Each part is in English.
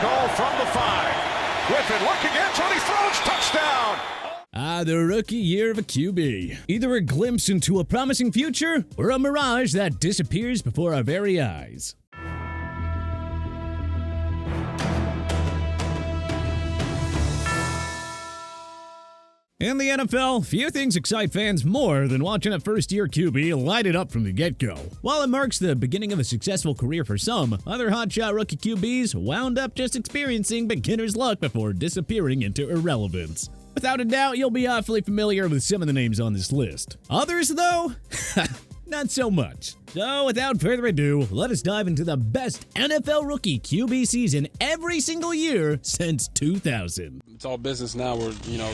goal from the 5. Griffin looking in, Tony throws, touchdown! The rookie year of a QB. Either a glimpse into a promising future or a mirage that disappears before our very eyes. In the NFL, few things excite fans more than watching a first-year QB light it up from the get-go. While it marks the beginning of a successful career for some, other hotshot rookie QBs wound up just experiencing beginner's luck before disappearing into irrelevance. Without a doubt, you'll be awfully familiar with some of the names on this list. Others, though? Not so much. So, without further ado, let us dive into the best NFL rookie QB season every single year since 2000. It's all business now. We're,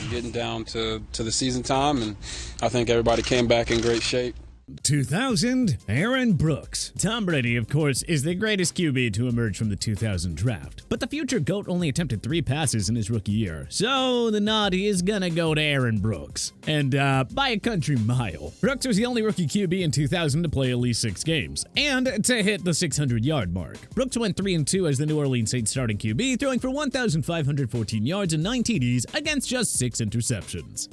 getting down to the season time, and I think everybody came back in great shape. 2000, Aaron Brooks. Tom Brady, of course, is the greatest QB to emerge from the 2000 draft. But the future GOAT only attempted 3 passes in his rookie year, so the nod is gonna go to Aaron Brooks. And by a country mile. Brooks was the only rookie QB in 2000 to play at least 6 games, and to hit the 600-yard mark. Brooks went 3-2 as the New Orleans Saints starting QB, throwing for 1,514 yards and 9 TDs against just 6 interceptions.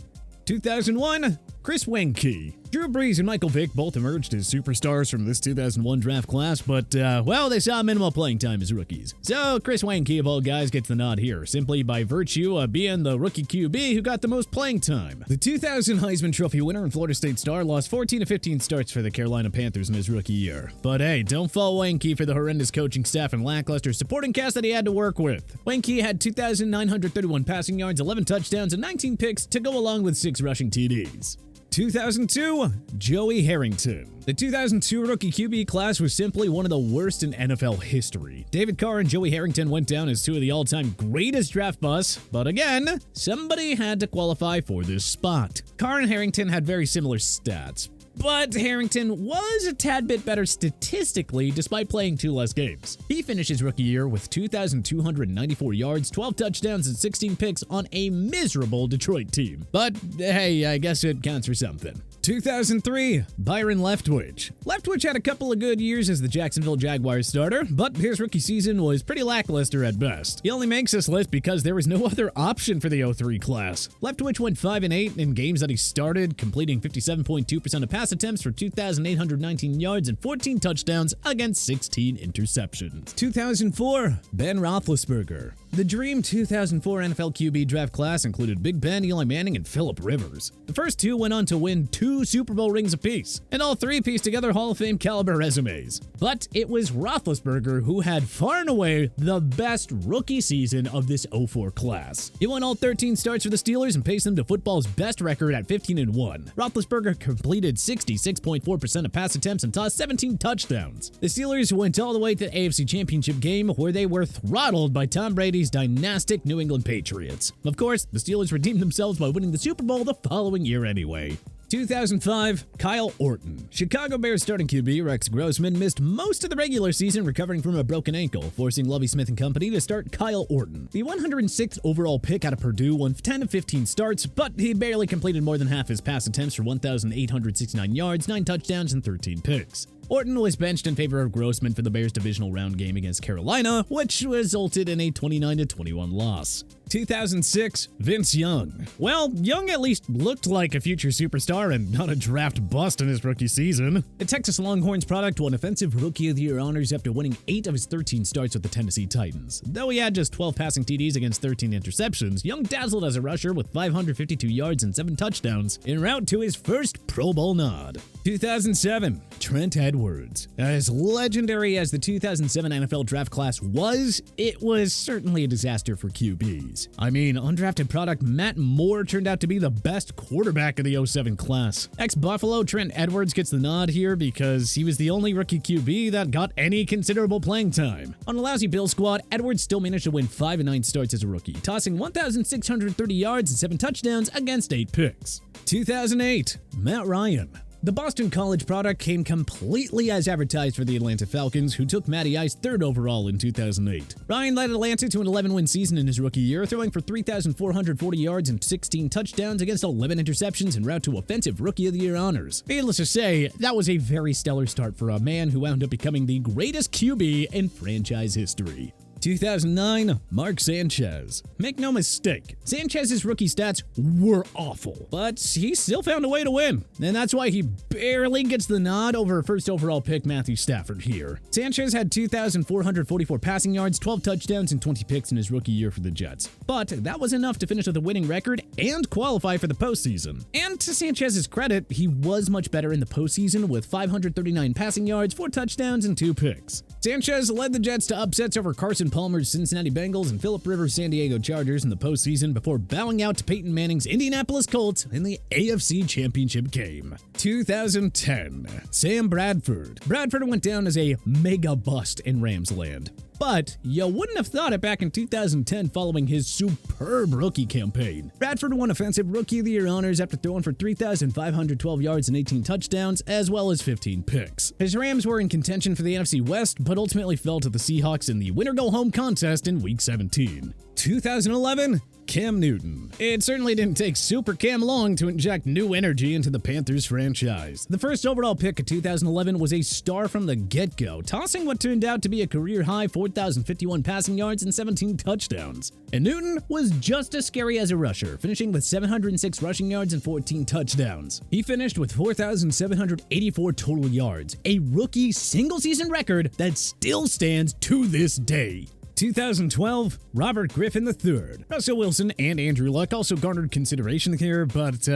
2001, Chris Wenke. Drew Brees and Michael Vick both emerged as superstars from this 2001 draft class, but, they saw minimal playing time as rookies. So Chris Wenke, of all guys, gets the nod here, simply by virtue of being the rookie QB who got the most playing time. The 2000 Heisman Trophy winner and Florida State star lost 14 to 15 starts for the Carolina Panthers in his rookie year. But hey, don't fault Wenke for the horrendous coaching staff and lackluster supporting cast that he had to work with. Wenke had 2,931 passing yards, 11 touchdowns, and 19 picks to go along with 6 rushing TDs. 2002, Joey Harrington. The 2002 rookie QB class was simply one of the worst in NFL history. David Carr and Joey Harrington went down as 2 of the all-time greatest draft busts, but again, somebody had to qualify for this spot. Carr and Harrington had very similar stats, but Harrington was a tad bit better statistically despite playing 2 less games. He finished his rookie year with 2,294 yards, 12 touchdowns, and 16 picks on a miserable Detroit team. But hey, I guess it counts for something. 2003, Byron Leftwich. Leftwich had a couple of good years as the Jacksonville Jaguars starter, but his rookie season was pretty lackluster at best. He only makes this list because there was no other option for the 03 class. Leftwich went 5-8 in games that he started, completing 57.2% of pass attempts for 2,819 yards and 14 touchdowns against 16 interceptions. 2004, Ben Roethlisberger. The dream 2004 NFL QB draft class included Big Ben, Eli Manning, and Phillip Rivers. The first 2 went on to win 2 Super Bowl rings apiece, and all 3 pieced together Hall of Fame caliber resumes. But it was Roethlisberger who had far and away the best rookie season of this 04 class. He won all 13 starts for the Steelers and paced them to football's best record at 15-1. Roethlisberger completed 66.4% of pass attempts and tossed 17 touchdowns. The Steelers went all the way to the AFC Championship game where they were throttled by Tom Brady's dynastic New England Patriots. Of course, the Steelers redeemed themselves by winning the Super Bowl the following year anyway. 2005, Kyle Orton. Chicago Bears starting QB Rex Grossman missed most of the regular season recovering from a broken ankle, forcing Lovie Smith and company to start Kyle Orton. The 106th overall pick out of Purdue won 10 of 15 starts, but he barely completed more than half his pass attempts for 1,869 yards, 9 touchdowns, and 13 picks. Orton was benched in favor of Grossman for the Bears' divisional round game against Carolina, which resulted in a 29-21 loss. 2006, Vince Young. Well, Young at least looked like a future superstar and not a draft bust in his rookie season. The Texas Longhorns product won Offensive Rookie of the Year honors after winning 8 of his 13 starts with the Tennessee Titans. Though he had just 12 passing TDs against 13 interceptions, Young dazzled as a rusher with 552 yards and 7 touchdowns en route to his first Pro Bowl nod. 2007, Trent Edwards. As legendary as the 2007 NFL draft class was, it was certainly a disaster for QBs. I mean, undrafted product Matt Moore turned out to be the best quarterback of the 07 class. Ex-Buffalo Trent Edwards gets the nod here because he was the only rookie QB that got any considerable playing time. On a lousy Bill squad, Edwards still managed to win 5 of 9 starts as a rookie, tossing 1,630 yards and 7 touchdowns against 8 picks. 2008, Matt Ryan. The Boston College product came completely as advertised for the Atlanta Falcons, who took Matty Ice 3rd overall in 2008. Ryan led Atlanta to an 11-win season in his rookie year, throwing for 3,440 yards and 16 touchdowns against 11 interceptions en route to Offensive Rookie of the Year honors. Needless to say, that was a very stellar start for a man who wound up becoming the greatest QB in franchise history. 2009, Mark Sanchez. Make no mistake, Sanchez's rookie stats were awful, but he still found a way to win, and that's why he barely gets the nod over first overall pick Matthew Stafford here. Sanchez had 2,444 passing yards, 12 touchdowns, and 20 picks in his rookie year for the Jets, but that was enough to finish with a winning record and qualify for the postseason. And to Sanchez's credit, he was much better in the postseason with 539 passing yards, 4 touchdowns, and 2 picks. Sanchez led the Jets to upsets over Carson Palmer's Cincinnati Bengals and Phillip Rivers' San Diego Chargers in the postseason before bowing out to Peyton Manning's Indianapolis Colts in the AFC Championship game. 2010, Sam Bradford. Bradford went down as a mega bust in Rams land. But you wouldn't have thought it back in 2010 following his superb rookie campaign. Bradford won Offensive Rookie of the Year honors after throwing for 3,512 yards and 18 touchdowns, as well as 15 picks. His Rams were in contention for the NFC West, but ultimately fell to the Seahawks in the winner-go-home contest in Week 17. 2011, Cam Newton. It certainly didn't take Super Cam long to inject new energy into the Panthers franchise. The first overall pick of 2011 was a star from the get-go, tossing what turned out to be a career-high 4,051 passing yards and 17 touchdowns. And Newton was just as scary as a rusher, finishing with 706 rushing yards and 14 touchdowns. He finished with 4,784 total yards, a rookie single-season record that still stands to this day. 2012, Robert Griffin III. Russell Wilson and Andrew Luck also garnered consideration here, but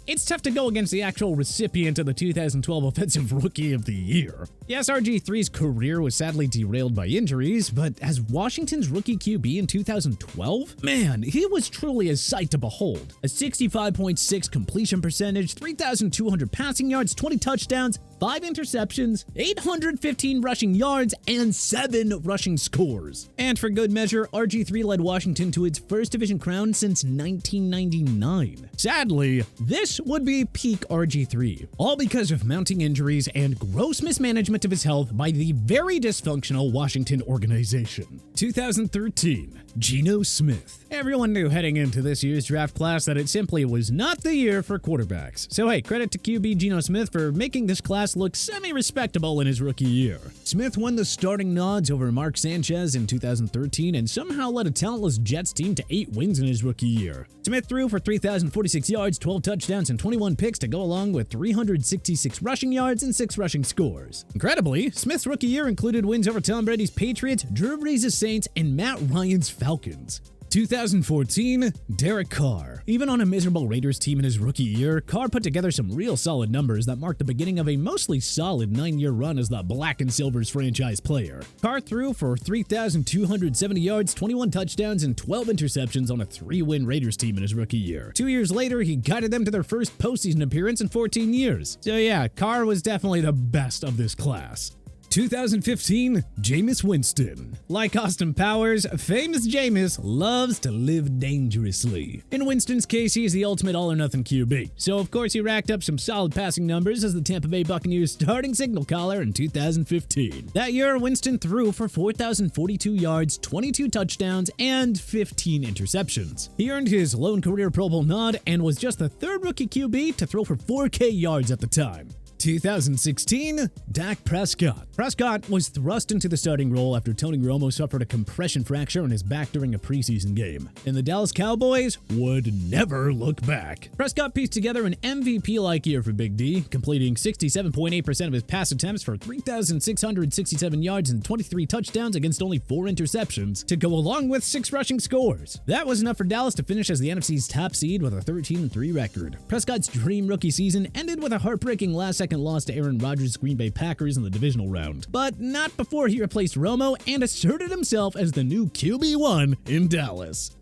it's tough to go against the actual recipient of the 2012 Offensive Rookie of the Year. Yes, RG3's career was sadly derailed by injuries, but as Washington's rookie QB in 2012, man, he was truly a sight to behold. A 65.6 completion percentage, 3,200 passing yards, 20 touchdowns, 5 interceptions, 815 rushing yards, and 7 rushing scores. And for good measure, RG3 led Washington to its first division crown since 1999. Sadly, this would be peak RG3, all because of mounting injuries and gross mismanagement of his health by the very dysfunctional Washington organization. 2013, Gino Smith. Everyone knew heading into this year's draft class that it simply was not the year for quarterbacks. So hey, credit to QB Gino Smith for making this class look semi-respectable in his rookie year. Smith won the starting nods over Mark Sanchez in 2013 and somehow led a talentless Jets team to 8 wins in his rookie year. Smith threw for 3,046 yards, 12 touchdowns, and 21 picks to go along with 366 rushing yards and 6 rushing scores. Incredibly, Smith's rookie year included wins over Tom Brady's Patriots, Drew Brees' Saints, and Matt Ryan's Falcons. 2014, Derek Carr. Even on a miserable Raiders team in his rookie year, Carr put together some real solid numbers that marked the beginning of a mostly solid 9-year run as the Black and Silver's franchise player. Carr threw for 3,270 yards, 21 touchdowns, and 12 interceptions on a 3-win Raiders team in his rookie year. 2 years later, he guided them to their first postseason appearance in 14 years. So yeah, Carr was definitely the best of this class. 2015, Jamus Winston. Like Austin Powers, famous Jamus loves to live dangerously. In Winston's case, he is the ultimate all-or-nothing QB. So of course he racked up some solid passing numbers as the Tampa Bay Buccaneers starting signal caller in 2015. That year, Winston threw for 4,042 yards, 22 touchdowns, and 15 interceptions. He earned his lone career Pro Bowl nod and was just the 3rd rookie QB to throw for 4K yards at the time. 2016, Dak Prescott. Prescott was thrust into the starting role after Tony Romo suffered a compression fracture in his back during a preseason game. And the Dallas Cowboys would never look back. Prescott pieced together an MVP-like year for Big D, completing 67.8% of his pass attempts for 3,667 yards and 23 touchdowns against only 4 interceptions, to go along with 6 rushing scores. That was enough for Dallas to finish as the NFC's top seed with a 13-3 record. Prescott's dream rookie season ended with a heartbreaking last-second loss to Aaron Rodgers' Green Bay Packers in the divisional round, but not before he replaced Romo and asserted himself as the new QB1 in Dallas.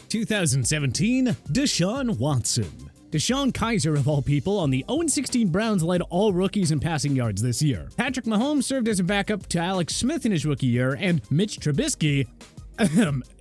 2017, Deshaun Watson. Deshaun Kaiser, of all people, on the 0-16 Browns led all rookies in passing yards this year. Patrick Mahomes served as a backup to Alex Smith in his rookie year, and Mitch Trubisky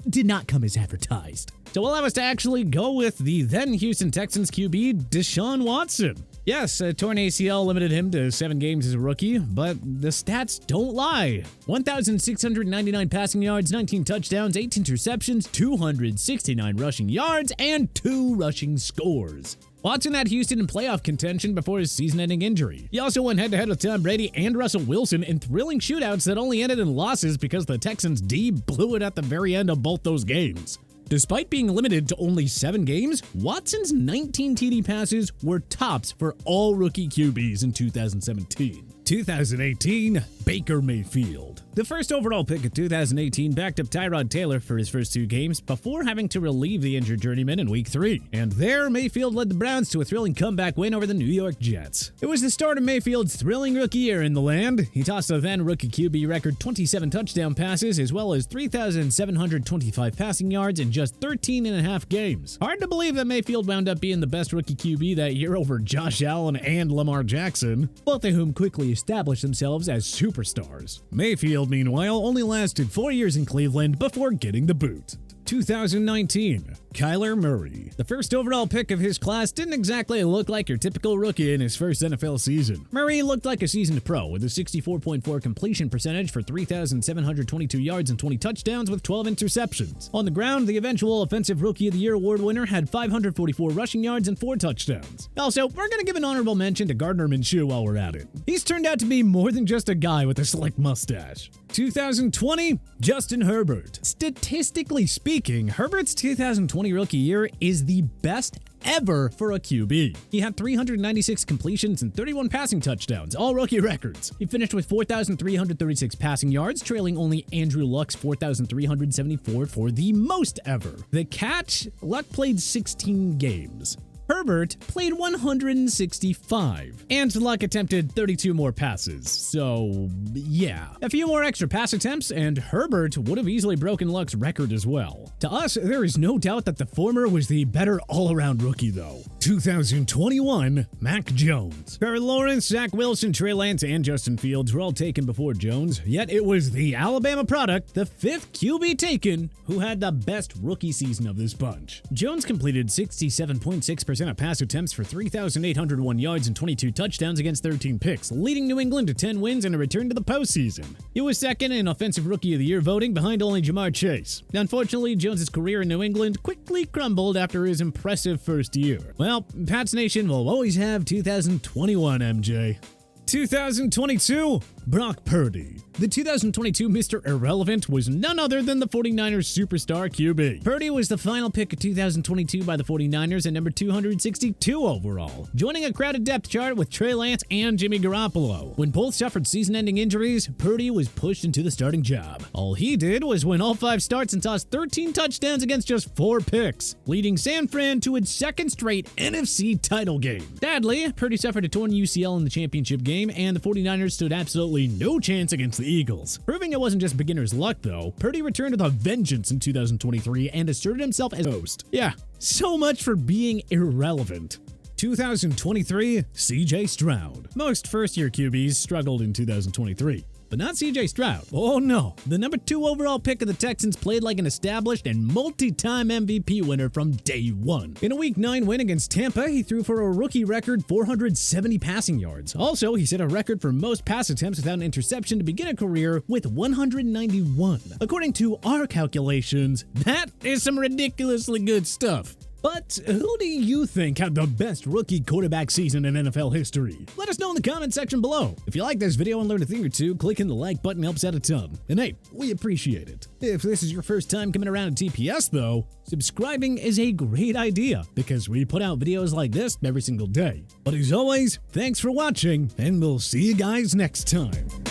did not come as advertised. So allow us to actually go with the then Houston Texans QB, Deshaun Watson. Yes, a torn ACL limited him to 7 games as a rookie, but the stats don't lie. 1,699 passing yards, 19 touchdowns, 8 interceptions, 269 rushing yards, and 2 rushing scores. Watson had Houston in playoff contention before his season-ending injury. He also went head-to-head with Tom Brady and Russell Wilson in thrilling shootouts that only ended in losses because the Texans' D blew it at the very end of both those games. Despite being limited to only 7 games, Watson's 19 TD passes were tops for all rookie QBs in 2017. 2018, Baker Mayfield. The first overall pick of 2018 backed up Tyrod Taylor for his first 2 games before having to relieve the injured journeyman in Week 3. And there, Mayfield led the Browns to a thrilling comeback win over the New York Jets. It was the start of Mayfield's thrilling rookie year in the land. He tossed a then-rookie QB record 27 touchdown passes as well as 3,725 passing yards in just 13 and a half games. Hard to believe that Mayfield wound up being the best rookie QB that year over Josh Allen and Lamar Jackson, both of whom quickly established themselves as superstars. Mayfield, meanwhile, only lasted 4 years in Cleveland before getting the boot. 2019, Kyler Murray. The first overall pick of his class didn't exactly look like your typical rookie in his first NFL season. Murray looked like a seasoned pro with a 64.4 completion percentage for 3,722 yards and 20 touchdowns with 12 interceptions. On the ground, the eventual Offensive Rookie of the Year award winner had 544 rushing yards and 4 touchdowns. Also, we're going to give an honorable mention to Gardner Minshew while we're at it. He's turned out to be more than just a guy with a slick mustache. 2020, Justin Herbert. Statistically speaking, Herbert's 2020 rookie year is the best ever for a QB. He had 396 completions and 31 passing touchdowns, all rookie records. He finished with 4,336 passing yards, trailing only Andrew Luck's 4,374 for the most ever. The catch, Luck played 16 games. Herbert played 165, and Luck attempted 32 more passes, so yeah. A few more extra pass attempts, and Herbert would have easily broken Luck's record as well. To us, there is no doubt that the former was the better all-around rookie, though. 2021, Mac Jones. Trevor Lawrence, Zach Wilson, Trey Lance, and Justin Fields were all taken before Jones, yet it was the Alabama product, the 5th QB taken, who had the best rookie season of this bunch. Jones completed 67.6% of pass attempts for 3,801 yards and 22 touchdowns against 13 picks, leading New England to 10 wins and a return to the postseason. He was second in Offensive Rookie of the Year voting behind only Jamar Chase. Unfortunately, Jones' career in New England quickly crumbled after his impressive first year. Well, Pats Nation will always have 2021, MJ. 2022, Brock Purdy. The 2022 Mr. Irrelevant was none other than the 49ers superstar QB. Purdy was the final pick of 2022 by the 49ers at number 262 overall, joining a crowded depth chart with Trey Lance and Jimmy Garoppolo. When both suffered season-ending injuries, Purdy was pushed into the starting job. All he did was win all 5 starts and toss 13 touchdowns against just 4 picks, leading San Fran to its 2nd straight NFC title game. Sadly, Purdy suffered a torn UCL in the championship game, and the 49ers stood absolutely no chance against the Eagles. Proving it wasn't just beginner's luck, though, Purdy returned with a vengeance in 2023 and asserted himself as host. Yeah, so much for being irrelevant. 2023, CJ Stroud. Most first-year QBs struggled in 2023. But not CJ Stroud. Oh no, the number 2 overall pick of the Texans played like an established and multi-time MVP winner from day one. In a Week 9 win against Tampa, he threw for a rookie record 470 passing yards. Also, he set a record for most pass attempts without an interception to begin a career with 191. According to our calculations, that is some ridiculously good stuff. But who do you think had the best rookie quarterback season in NFL history? Let us know in the comment section below. If you like this video and learned a thing or two, clicking the like button helps out a ton. And hey, we appreciate it. If this is your first time coming around to TPS though, subscribing is a great idea because we put out videos like this every single day. But as always, thanks for watching, and we'll see you guys next time.